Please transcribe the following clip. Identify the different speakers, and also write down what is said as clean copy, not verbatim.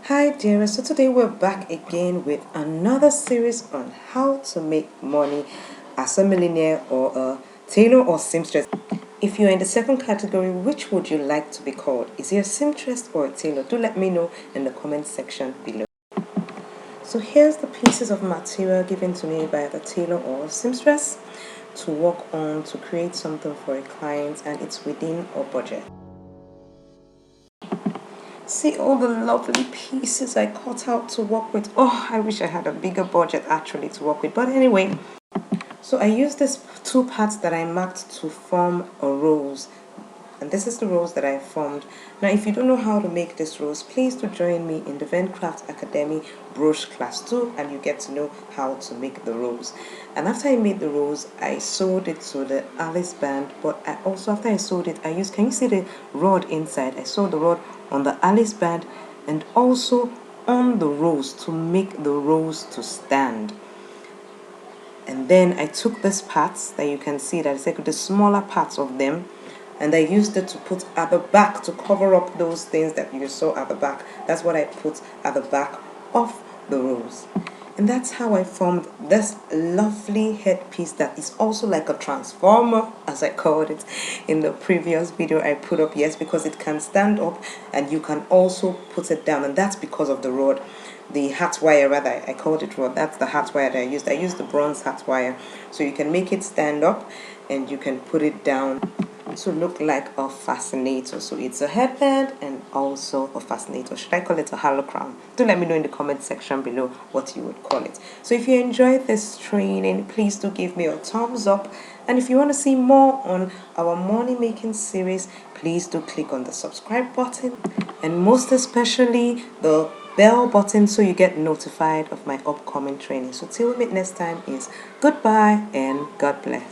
Speaker 1: Hi dear, so today we're back again with another series on how to make money as a millionaire or a tailor or seamstress. If you're in the second category, which would you like to be called? Is he a seamstress or a tailor? Do let me know in the comment section below. So here's the pieces of material given to me by the tailor or seamstress to work on to create something for a client, and it's within our budget. See all the lovely pieces I cut out to work with. Oh, I wish I had a bigger budget actually to work with. But anyway, so I used these two parts that I marked to form a rose. And this is the rose that I formed. Now, if you don't know how to make this rose, please do join me in the Vencraft Academy Brooch Class 2 and you get to know how to make the rose. And after I made the rose, I sewed it to the Alice band, but I also, after I sewed it, can you see the rod inside? I sewed the rod on the Alice band and also on the rose to make the rose to stand. And then I took these parts that you can see that it's like the smaller parts of them, and I used it to put at the back to cover up those things that you saw at the back. That's what I put at the back of the rose. And that's how I formed this lovely headpiece that is also like a transformer, as I called it in the previous video I put up. Yes, because it can stand up and you can also put it down, and that's because of the rod. The hat wire, rather, I called it rod. That's the hat wire that I used. I used the bronze hat wire, so you can make it stand up and you can put it down to look like a fascinator. So it's a headband and also a fascinator. Should I call it a holocrown? Do let me know in the comment section below what you would call it. So if you enjoyed this training, please do give me a thumbs up, and if you want to see more on our money making series, please do click on the subscribe button and most especially the bell button so you get notified of my upcoming training. So till we meet next time is goodbye and God bless.